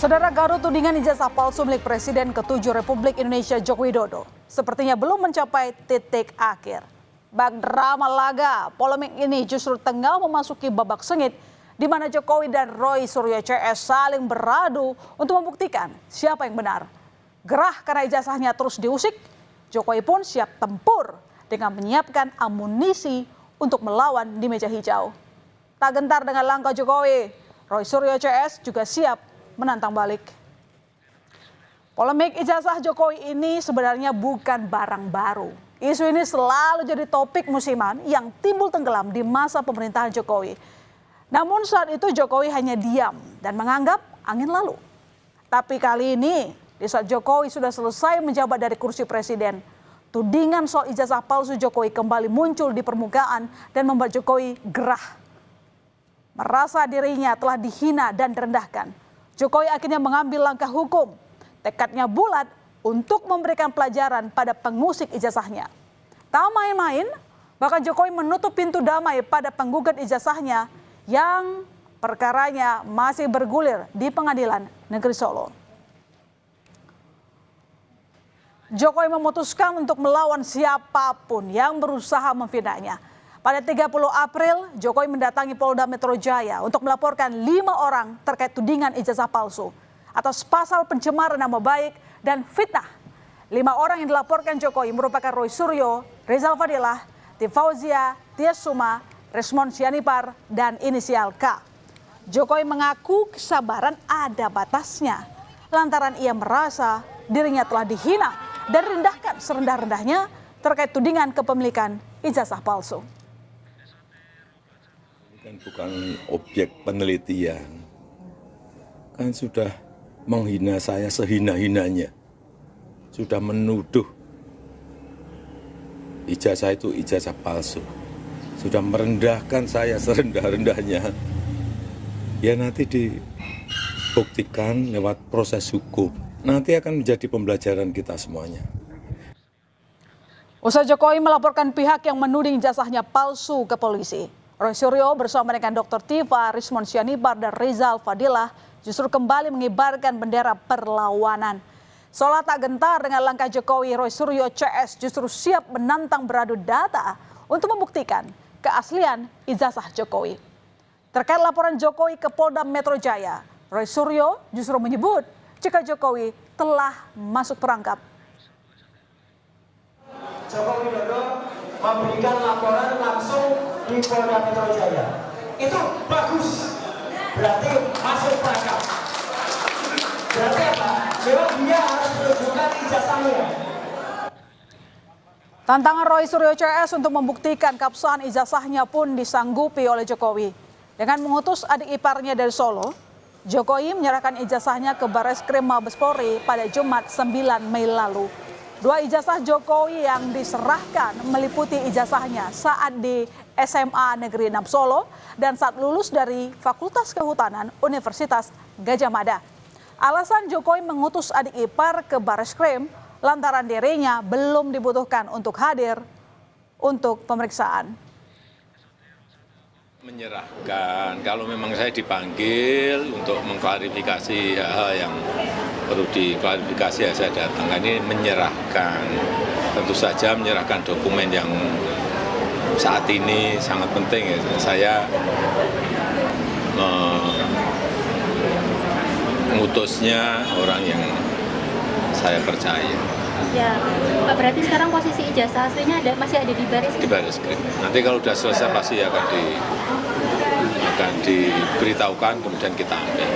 Saudara, Garut tudingan ijazah palsu milik Presiden ke-7 Republik Indonesia Joko Widodo sepertinya belum mencapai titik akhir. Bak drama laga, polemik ini justru tengah memasuki babak sengit di mana Jokowi dan Roy Suryo CS saling beradu untuk membuktikan siapa yang benar. Gerah karena ijazahnya terus diusik, Jokowi pun siap tempur dengan menyiapkan amunisi untuk melawan di meja hijau. Tak gentar dengan langkah Jokowi, Roy Suryo CS juga siap menantang balik. Polemik ijazah Jokowi ini sebenarnya bukan barang baru. Isu ini selalu jadi topik musiman yang timbul tenggelam di masa pemerintahan Jokowi. Namun saat itu Jokowi hanya diam dan menganggap angin lalu. Tapi kali ini, di saat Jokowi sudah selesai menjabat dari kursi presiden, tudingan soal ijazah palsu Jokowi kembali muncul di permukaan dan membuat Jokowi gerah. Merasa dirinya telah dihina dan direndahkan, Jokowi akhirnya mengambil langkah hukum. Tekadnya bulat untuk memberikan pelajaran pada pengusik ijazahnya. Tak main-main, bahkan Jokowi menutup pintu damai pada penggugat ijazahnya yang perkaranya masih bergulir di Pengadilan Negeri Solo. Jokowi memutuskan untuk melawan siapapun yang berusaha memfitnahnya. Pada 30 April, Jokowi mendatangi Polda Metro Jaya untuk melaporkan 5 orang terkait tudingan ijazah palsu atas pasal pencemaran nama baik dan fitnah. 5 orang yang dilaporkan Jokowi merupakan Roy Suryo, Rizal Fadilah, Tifauzia, Tias Suma, Resmond Sianipar, dan inisial K. Jokowi mengaku kesabaran ada batasnya lantaran ia merasa dirinya telah dihina dan rendahkan serendah-rendahnya terkait tudingan kepemilikan ijazah palsu. Kan bukan objek penelitian, kan sudah menghina saya sehina-hinanya, sudah menuduh ijazah itu ijazah palsu, sudah merendahkan saya serendah-rendahnya. Ya nanti dibuktikan lewat proses hukum, nanti akan menjadi pembelajaran kita semuanya. Usai Jokowi melaporkan pihak yang menuding ijazahnya palsu ke polisi, Roy Suryo bersama dengan Dr. Tiva, Resmond Sianipar, dan Rizal Fadilah justru kembali mengibarkan bendera perlawanan. Seolah tak gentar dengan langkah Jokowi, Roy Suryo CS justru siap menantang beradu data untuk membuktikan keaslian ijazah Jokowi. Terkait laporan Jokowi ke Polda Metro Jaya, Roy Suryo justru menyebut jika Jokowi telah masuk perangkap. Joko Widodo memberikan laporan langsung di Polda Metro Jaya. Itu bagus, berarti masuk perangkap. Berarti apa? Memang dia harus menunjukkan ijazahnya. Tantangan Roy Suryo CS untuk membuktikan keabsahan ijazahnya pun disanggupi oleh Jokowi. Dengan mengutus adik iparnya dari Solo, Jokowi menyerahkan ijazahnya ke Barreskrim Mabes Polri pada Jumat 9 Mei lalu. 2 ijazah Jokowi yang diserahkan meliputi ijazahnya saat di SMA Negeri 6 Solo dan saat lulus dari Fakultas Kehutanan Universitas Gadjah Mada. Alasan Jokowi mengutus adik ipar ke Barreskrim lantaran dirinya belum dibutuhkan untuk hadir untuk pemeriksaan. Menyerahkan, kalau memang saya dipanggil untuk mengklarifikasi hal yang perlu diklarifikasi ya saya datang. Ini menyerahkan, tentu saja menyerahkan dokumen yang saat ini sangat penting ya. Saya mengutusnya orang yang saya percaya. Ya, Pak, berarti sekarang posisi ijazah aslinya masih ada di Barreskrim? Di Barreskrim. Nanti kalau sudah selesai pasti akan diberitahukan, kemudian kita ambil.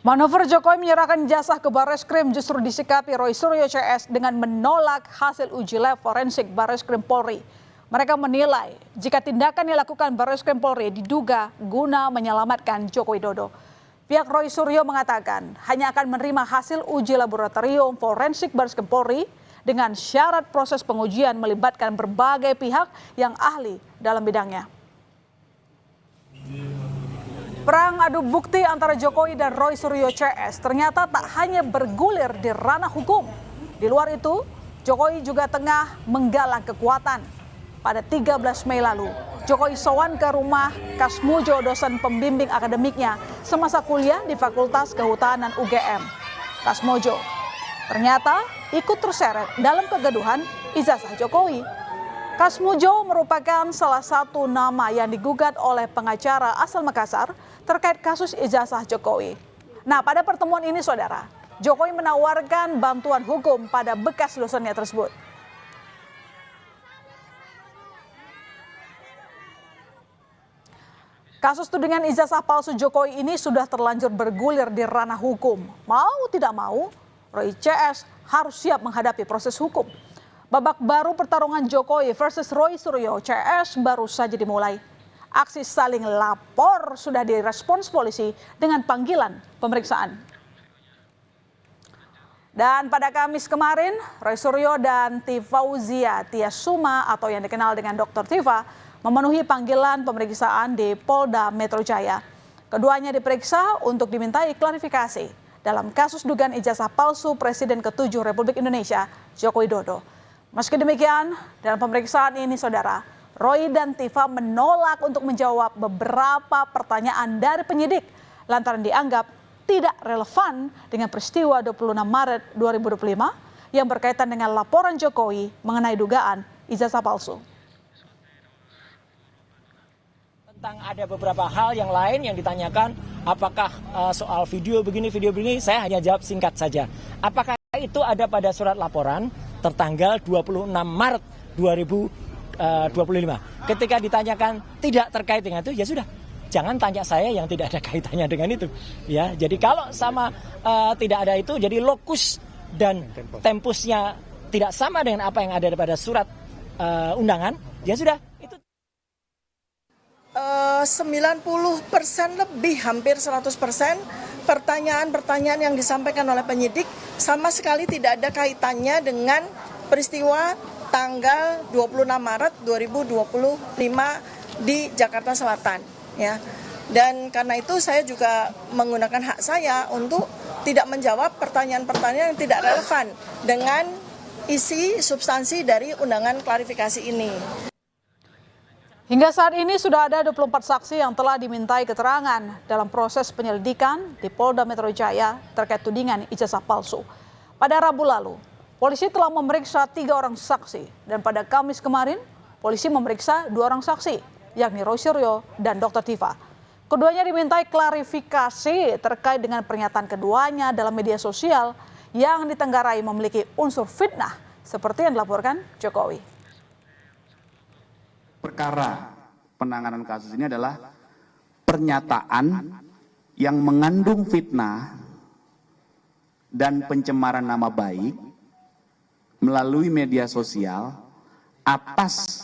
Manuver Jokowi menyerahkan ijazah ke Barreskrim justru disikapi Roy Suryo CS dengan menolak hasil uji lab forensik Barreskrim Polri. Mereka menilai jika tindakan yang dilakukan Barreskrim Polri diduga guna menyelamatkan Joko Widodo. Pihak Roy Suryo mengatakan hanya akan menerima hasil uji laboratorium forensik Barreskrim Polri dengan syarat proses pengujian melibatkan berbagai pihak yang ahli dalam bidangnya. Perang adu bukti antara Jokowi dan Roy Suryo CS ternyata tak hanya bergulir di ranah hukum. Di luar itu, Jokowi juga tengah menggalang kekuatan. Pada 13 Mei lalu, Jokowi sowan ke rumah Kasmujo, dosen pembimbing akademiknya semasa kuliah di Fakultas Kehutanan UGM. Kasmujo ternyata ikut terseret dalam kegaduhan ijazah Jokowi. Kasmujo merupakan salah satu nama yang digugat oleh pengacara asal Makassar terkait kasus ijazah Jokowi. Nah, pada pertemuan ini, saudara, Jokowi menawarkan bantuan hukum pada bekas dosennya tersebut. Kasus tudingan ijazah palsu Jokowi ini sudah terlanjur bergulir di ranah hukum. Mau tidak mau, Roy CS harus siap menghadapi proses hukum. Babak baru pertarungan Jokowi versus Roy Suryo CS baru saja dimulai. Aksi saling lapor sudah direspons polisi dengan panggilan pemeriksaan. Dan pada Kamis kemarin, Roy Suryo dan Tifauzia Tiasuma atau yang dikenal dengan Dr. Tifa memenuhi panggilan pemeriksaan di Polda Metro Jaya. Keduanya diperiksa untuk dimintai klarifikasi dalam kasus dugaan ijazah palsu Presiden ke-7 Republik Indonesia, Joko Widodo. Meski demikian, dalam pemeriksaan ini, saudara, Roy dan Tifa menolak untuk menjawab beberapa pertanyaan dari penyidik lantaran dianggap tidak relevan dengan peristiwa 26 Maret 2025 yang berkaitan dengan laporan Jokowi mengenai dugaan ijazah palsu. Tentang ada beberapa hal yang lain yang ditanyakan, apakah soal video begini, saya hanya jawab singkat saja. Apakah itu ada pada surat laporan tertanggal 26 Maret 2025. Ketika ditanyakan tidak terkait dengan itu, ya sudah. Jangan tanya saya yang tidak ada kaitannya dengan itu. Ya, jadi kalau sama tidak ada itu, jadi lokus dan tempusnya tidak sama dengan apa yang ada pada surat undangan, ya sudah. 90% lebih, hampir 100% pertanyaan-pertanyaan yang disampaikan oleh penyidik sama sekali tidak ada kaitannya dengan peristiwa tanggal 26 Maret 2025 di Jakarta Selatan, ya. Dan karena itu saya juga menggunakan hak saya untuk tidak menjawab pertanyaan-pertanyaan yang tidak relevan dengan isi substansi dari undangan klarifikasi ini. Hingga saat ini sudah ada 24 saksi yang telah dimintai keterangan dalam proses penyelidikan di Polda Metro Jaya terkait tudingan ijazah palsu. Pada Rabu lalu, polisi telah memeriksa 3 orang saksi dan pada Kamis kemarin, polisi memeriksa 2 orang saksi, yakni Roy Suryo dan Dr. Tifa. Keduanya dimintai klarifikasi terkait dengan pernyataan keduanya dalam media sosial yang ditenggarai memiliki unsur fitnah seperti yang dilaporkan Jokowi. Perkara penanganan kasus ini adalah pernyataan yang mengandung fitnah dan pencemaran nama baik melalui media sosial atas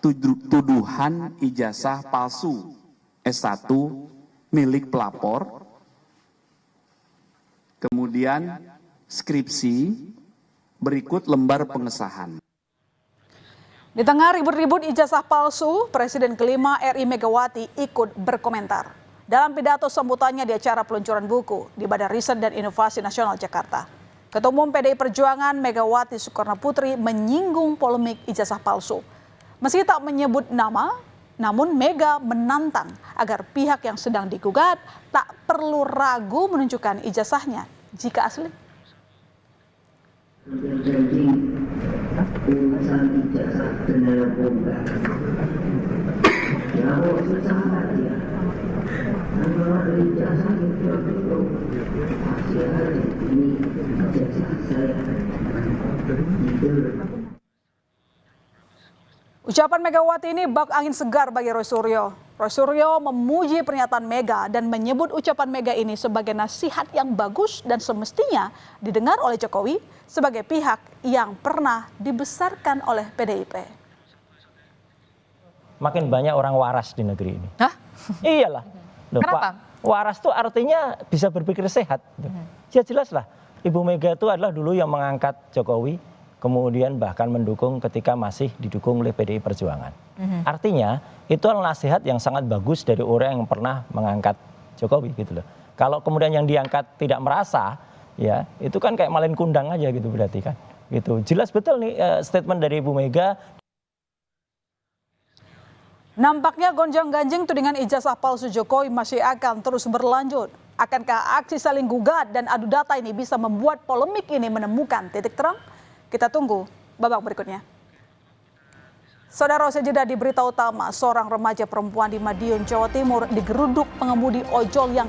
tuduhan ijazah palsu S1 milik pelapor, kemudian skripsi, berikut lembar pengesahan. Di tengah ribut-ribut ijazah palsu, Presiden kelima RI Megawati ikut berkomentar. Dalam pidato sambutannya di acara peluncuran buku di Badan Riset dan Inovasi Nasional Jakarta, Ketua Umum PDI Perjuangan Megawati Soekarnoputri menyinggung polemik ijazah palsu. Meski tak menyebut nama, namun Mega menantang agar pihak yang sedang digugat tak perlu ragu menunjukkan ijazahnya jika asli. Urusan ijazah benar bomba. Kalau secara dia, kalau ijazah itu masih hari ini ijazah saya. Ucapan Megawati ini bak angin segar bagi Roy Suryo. Roy Suryo memuji pernyataan Mega dan menyebut ucapan Mega ini sebagai nasihat yang bagus dan semestinya didengar oleh Jokowi sebagai pihak yang pernah dibesarkan oleh PDIP. Makin banyak orang waras di negeri ini. Hah? Iyalah. Loh, Kenapa? Pak, waras itu artinya bisa berpikir sehat. Ya jelas lah. Ibu Mega itu adalah dulu yang mengangkat Jokowi, kemudian bahkan mendukung ketika masih didukung oleh PDI Perjuangan. Artinya itu adalah nasihat yang sangat bagus dari orang yang pernah mengangkat Jokowi gitu loh. Kalau kemudian yang diangkat tidak merasa, ya itu kan kayak malin kundang aja gitu berarti kan. Gitu. Jelas betul nih statement dari Ibu Mega. Nampaknya gonjang-ganjing tudingan ijazah palsu Jokowi masih akan terus berlanjut. Akankah aksi saling gugat dan adu data ini bisa membuat polemik ini menemukan titik terang? Kita tunggu babak berikutnya. Saudara, sejeda di berita utama, seorang remaja perempuan di Madiun, Jawa Timur digeruduk pengemudi ojol yang